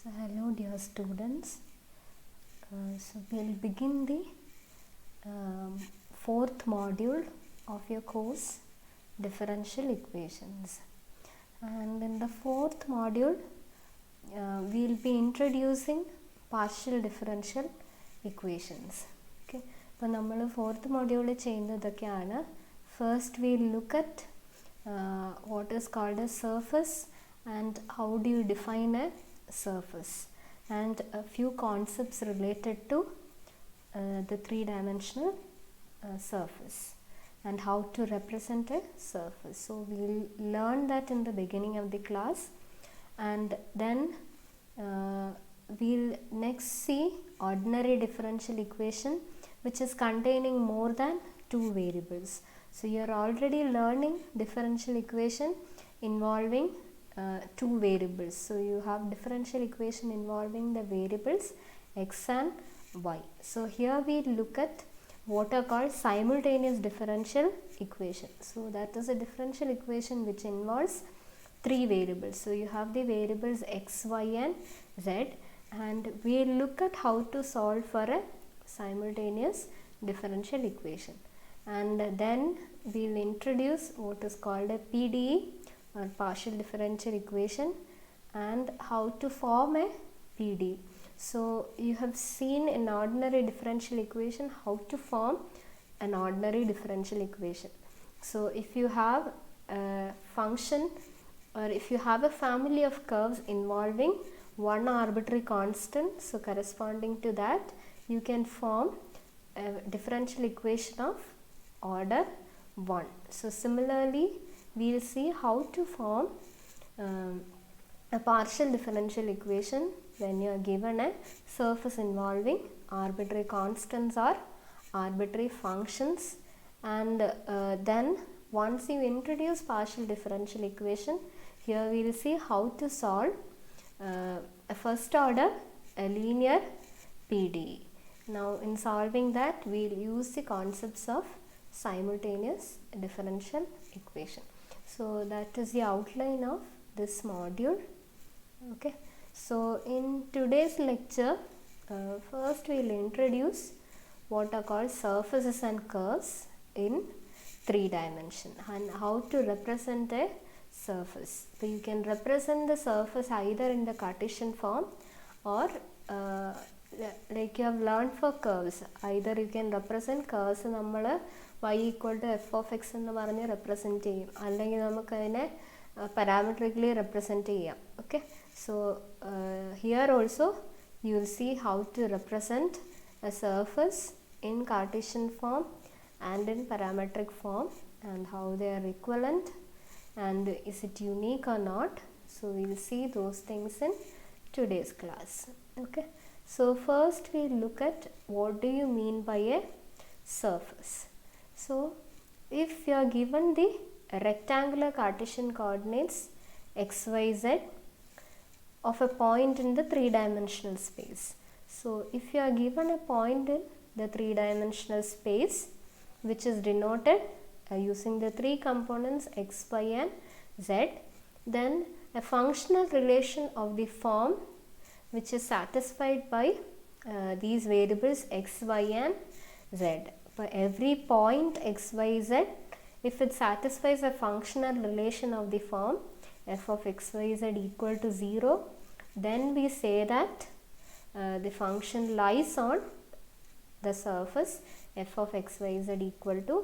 So hello dear students, so we'll begin the fourth module of your course differential equations, and in the fourth module we'll be introducing partial differential equations. Okay, അപ്പോൾ നമ്മൾ fourth മൊഡ്യൂളിൽ ചെയ്യുന്നതൊക്കെയാണ്. First we'll look at what is called a surface and how do you define a surface, and a few concepts related to the three-dimensional surface and how to represent a surface. So we'll learn that in the beginning of the class, and then we'll next see ordinary differential equation, which is containing more than two variables. So you're already learning differential equation involving two variables. So you have differential equation involving the variables x and y. So here we look at what are called simultaneous differential equation. So that is a differential equation which involves three variables. So you have the variables x, y and z, and we look at how to solve for a simultaneous differential equation, and then we'll introduce what is called a PDE or partial differential equation and how to form a PDE. So you have seen in ordinary differential equation how to form an ordinary differential equation. So if you have a function or if you have a family of curves involving one arbitrary constant, so corresponding to that you can form a differential equation of order 1. So similarly we'll see how to form a partial differential equation when you are given a surface involving arbitrary constants or arbitrary functions, and then once you introduce partial differential equation, here we will see how to solve a first order a linear PDE. Now in solving that we will use the concepts of simultaneous differential equation. So that is the outline of this module. Okay, so in today's lecture first we will introduce what are called surfaces and curves in three dimension and how to represent a surface. So you can represent the surface either in the Cartesian form or like you have learned for curves, either you can represent curves നമ്മൾ y equal to f of x എന്ന് പറഞ്ഞ് represent ചെയ്യും, അല്ലെങ്കിൽ നമുക്കതിനെ parametrically represent ചെയ്യാം. Okay, so here also you will see how to represent a surface in Cartesian form and in parametric form, and how they are equivalent and is it unique or not. So we will see those things in today's class. Okay, so first we look at what do you mean by a surface. So if you are given the rectangular Cartesian coordinates x, y, z of a point in the three-dimensional space. So if you are given a point in the three-dimensional space which is denoted using the three components x, y and z, then a functional relation of the form which is satisfied by these variables x, y and z. For every point x, y, z, if it satisfies a functional relation of the form f of x, y, z equal to 0, then we say that the function lies on the surface f of x, y, z equal to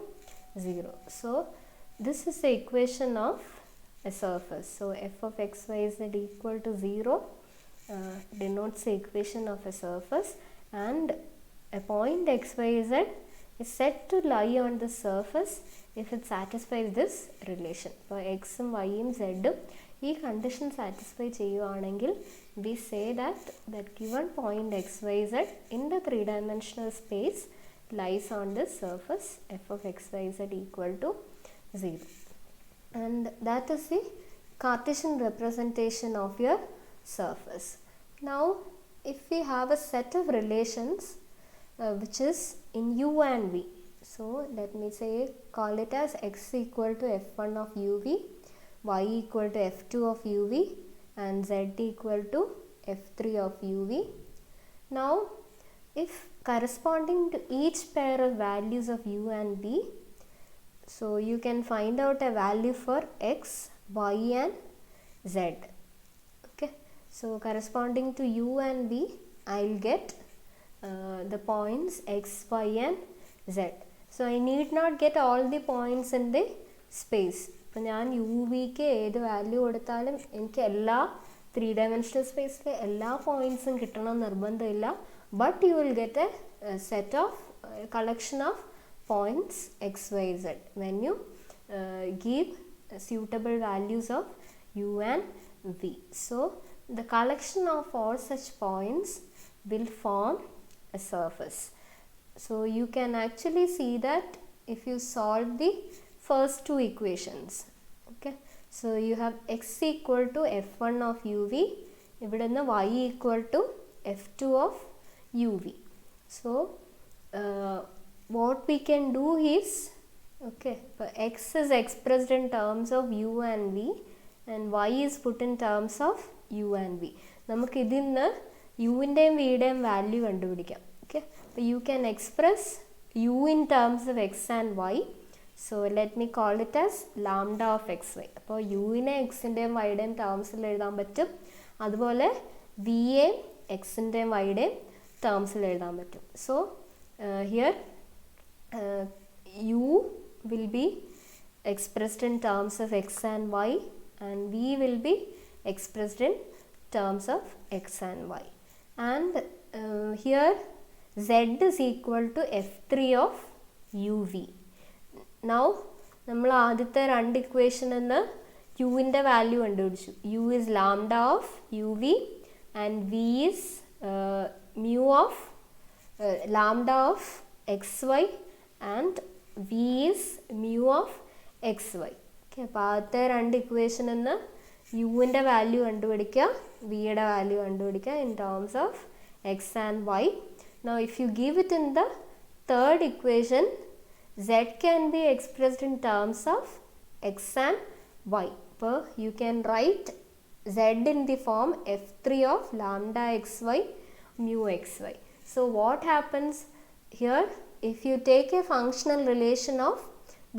0. So this is the equation of a surface. So f of x, y, z equal to 0 denotes the equation of a surface, and a point x, y, z is said to lie on the surface if it satisfies this relation. For x ഉം y ഉം z ഉം ഈ condition satisfy ചെയ്യുവാണെങ്കിൽ we say that that given point x, y, z in the three-dimensional space lies on the surface f of x, y, z equal to 0, and that is the Cartesian representation of your surface. Now if we have a set of relations which is in u and v, so let me say call it as x equal to f1 of uv, y equal to f2 of uv and z equal to f3 of uv. Now if corresponding to each pair of values of u and v, so you can find out a value for x, y and z. Okay, so corresponding to u and v, I'll get the points x, y and z. So I need not get all the points in the space. ഇപ്പോൾ ഞാൻ U വിക്ക് ഏത് value കൊടുത്താലും എനിക്ക് എല്ലാ 3-dimensional സ്പേസിലെ എല്ലാ പോയിൻറ്റ്സും കിട്ടണം നിർബന്ധമില്ല. But you will get A set of collection of points x, y, z when you give suitable values of u and v. So the collection of all such points will form a surface. So you can actually see that if you solve the first two equations. Okay, so you have x equal to f1 of uv, ഇവിടുന്ന് y equal to f2 of uv. So what we can do is, okay, x is expressed in terms of u and v and y is put in terms of u and v. നമുക്ക് ഇതിന്ന് യുവിൻ്റെയും വിയുടെയും value കണ്ടുപിടിക്കാം. Okay, so you can express u in terms of x and y. So let me call it as lambda of xy. അപ്പോൾ യുവിനെ എക്സിൻ്റെയും വൈയുടെയും ടേംസിൽ എഴുതാൻ പറ്റും, അതുപോലെ വിയെ എക്സിൻ്റെയും വൈയുടെയും ടേംസിൽ എഴുതാൻ പറ്റും. So here u will be expressed in terms of x and y and v will be expressed in terms of x and y. And here z is equal to f3 of uv. Now നമ്മൾ ആദ്യത്തെ രണ്ട് ഇക്വേഷനിൽ നിന്ന് യുവിൻ്റെ value കണ്ടുപിടിച്ചു. u is lambda of uv and v is mu of lambda of xy and v is mu of xy. Okay, അപ്പോൾ ആദ്യത്തെ രണ്ട് ഇക്വേഷനിൽ നിന്ന് യുവിൻ്റെ വാല്യൂ കണ്ടുപിടിക്കുക, വിയുടെ വാല്യൂ കണ്ടുപിടിക്കുക in terms of x and y. Now if you give it in the third equation, z can be expressed in terms of x and y. So you can write z in the form f3 of lambda xy mu xy. So what happens here, if you take a functional relation of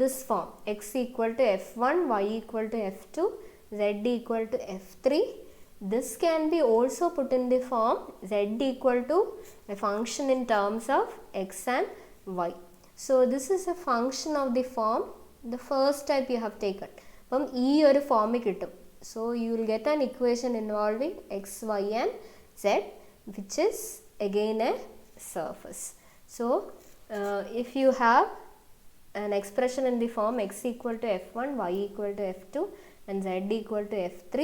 this form, x equal to f1, y equal to f2, z equal to f3, this can be also put in the form z equal to a function in terms of x and y. So this is a function of the form, the first type you have taken. അപ്പം ഈ ഒരു ഫോമിൽ കിട്ടും. So you will get an equation involving x, y and z which is again a surface. So if you have an expression in the form x equal to f1, y equal to f2 and z equal to f3,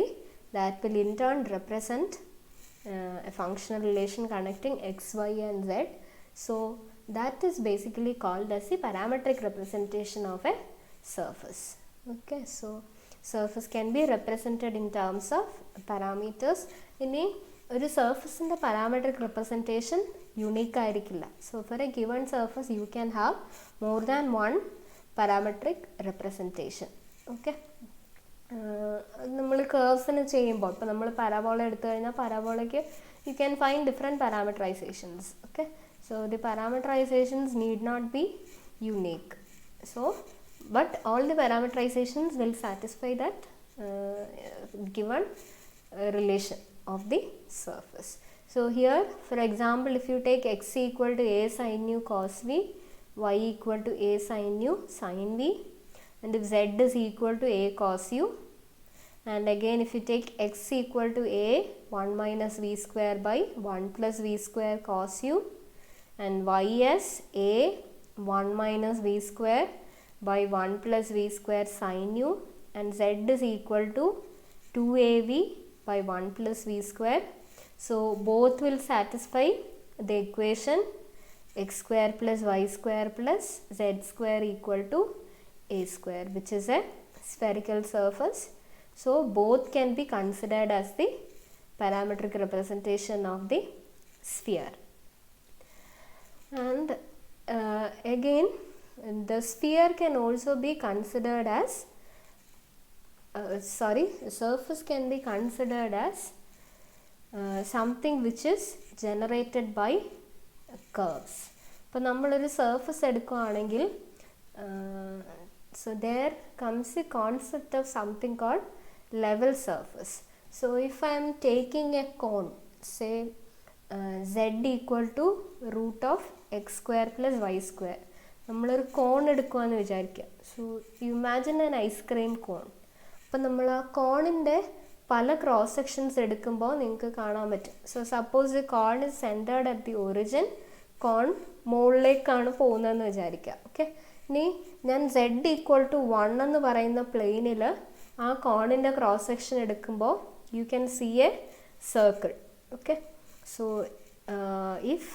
that will in turn represent a functional relation connecting x, y and z. So that is basically called as the parametric representation of a surface. Okay, so surface can be represented in terms of parameters. ഇനി ഒരു സർഫസിൻ്റെ parametric representation unique ആയിരിക്കില്ല. So for a given surface you can have more than one parametric representation. Okay, നമ്മൾ കേർവ്സിന് ചെയ്യുമ്പോൾ ഇപ്പോൾ നമ്മൾ parabola എടുത്തു കഴിഞ്ഞാൽ പരാബോളയ്ക്ക് you can find different parameterizations. Okay, so the parameterizations need not be unique. So but all the parameterizations will satisfy that given relation of the surface. So here for example, if you take x equal to a sin u cos v, y equal to a sin u sin v, and if z is equal to a cos u, and again if you take x equal to a 1 minus v square by 1 plus v square cos u, and y as a 1 minus v square by 1 plus v square sin u, and z is equal to 2av by 1 plus v square. So both will satisfy the equation x square plus y square plus z square equal to a square, which is a spherical surface. So both can be considered as the parametric representation of the sphere. And again the sphere can also be considered as surface can be considered as something which is generated by curves. ഇപ്പോൾ നമ്മളൊരു surface എടുക്കുകയാണെങ്കിൽ so there comes a concept of something called level surface. So if I am taking a cone, say z equal to root of x square plus y square, നമ്മളൊരു cone എടുക്കുകയെന്ന് വിചാരിക്കുക. So you imagine an ice cream cone. അപ്പം നമ്മൾ ആ കോണിൻ്റെ പല cross sections എടുക്കുമ്പോൾ നിങ്ങൾക്ക് കാണാൻ പറ്റും. So suppose the cone is centred at the origin, cone മുകളിലേക്കാണ് പോകുന്നതെന്ന് വിചാരിക്കുക. ഓക്കെ, ഇനി ഞാൻ z ഈക്വൽ ടു 1 എന്ന് പറയുന്ന പ്ലെയിനിൽ ആ കോണിൻ്റെ ക്രോസ് സെക്ഷൻ എടുക്കുമ്പോൾ you can see a circle. Okay, so if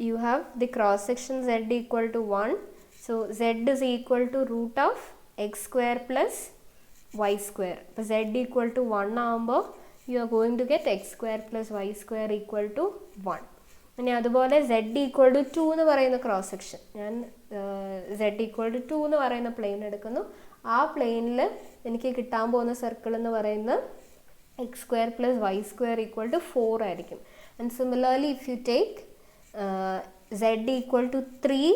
you have the cross section z equal to 1, so z is equal to root of x square plus y square. അപ്പോൾ z equal to 1 ആകുമ്പോൾ you are going to get x square plus y square equal to 1. ഇനി അതുപോലെ z equal to 2 എന്ന് പറയുന്ന cross section, ഞാൻ z equal to 2 എന്ന് പറയുന്ന plain എടുക്കുന്നു. ആ പ്ലെയിനിൽ എനിക്ക് കിട്ടാൻ പോകുന്ന സർക്കിൾ എന്ന് പറയുന്നത് x square plus y square equal to 4 ആയിരിക്കും. And similarly if you take z equal to 3,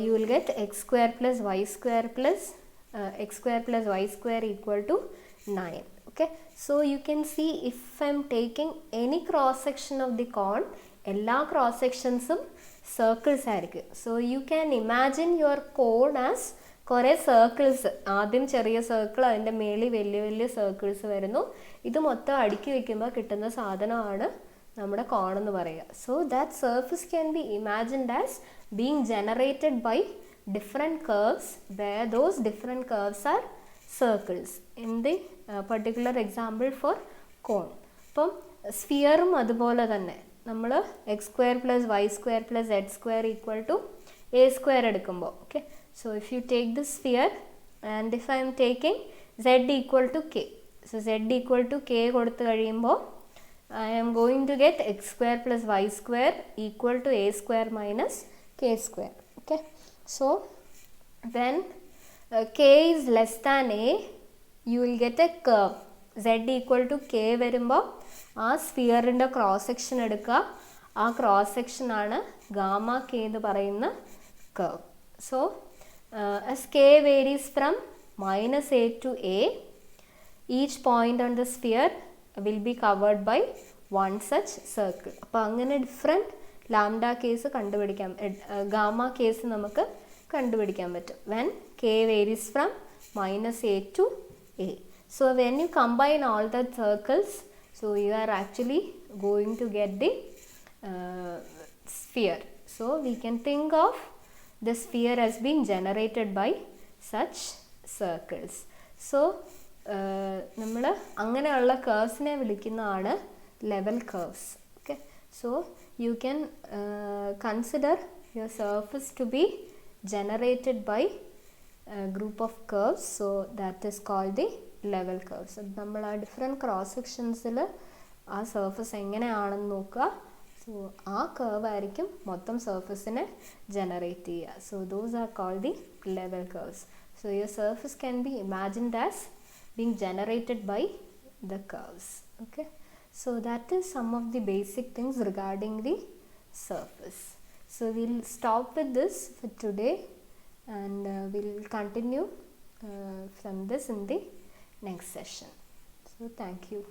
you will get x square plus y square plus x square plus y square equal to 9. Okay, so you can see if I am taking any cross section of the cone, എല്ലാ cross sectionsഉം circles ആയിരിക്കും. So you can imagine your cone as കുറേ circles, ആദ്യം ചെറിയ circle, അതിൻ്റെ മേളിൽ വലിയ വലിയ circles വരുന്നു. ഇത് മൊത്തം അടുക്കി വയ്ക്കുമ്പോൾ കിട്ടുന്ന സാധനമാണ് നമ്മുടെ കോൺ എന്ന് പറയുക. So that surface can be imagined as being generated by different curves where those different curves are circles in the particular example for cone. അപ്പം സ്ഫിയറും അതുപോലെ തന്നെ നമ്മൾ x square plus y square plus z square equal to a square എടുക്കുമ്പോൾ, okay, so if you take the sphere and if I am taking z equal to k, so z equal to k കൊടുത്തു കഴിയുമ്പോൾ I am going to get x square plus y square equal to a square minus k square. Okay, so when k is less than a, you will get a curve z equal to k വരുമ്പോൾ ആ സ്ഫിയറിൻ്റെ cross section എടുക്കുക. ആ cross section ആണ് gamma K എന്ന് പറയുന്ന curve. So as k varies from minus a to a, each point on the sphere will be covered by one such circle. അപ്പോൾ അങ്ങനെ different lambda case കണ്ടുപിടിക്കാം, gamma case നമുക്ക് കണ്ടുപിടിക്കാൻ പറ്റും when k varies from minus a to a. So when you combine all the circles, so you are actually going to get the sphere. So we can think of the sphere as being generated by such circles. So നമ്മൾ അങ്ങനെയുള്ള കേർവ്സിനെ വിളിക്കുന്നതാണ് level curves. Okay, so you can consider your surface to be generated by group of curves. So that is called the level curves. നമ്മൾ ആ different cross സെക്ഷൻസിൽ ആ surface എങ്ങനെയാണെന്ന് നോക്കുക. So ആ കേർവ് ആയിരിക്കും മൊത്തം സർഫസിനെ ജനറേറ്റ് ചെയ്യുക. So those are called the level curves. So your surface can be imagined as being generated by the curves. Okay, so that is some of the basic things regarding the surface. So we'll stop with this for today, and we'll continue from this in the next session. So thank you.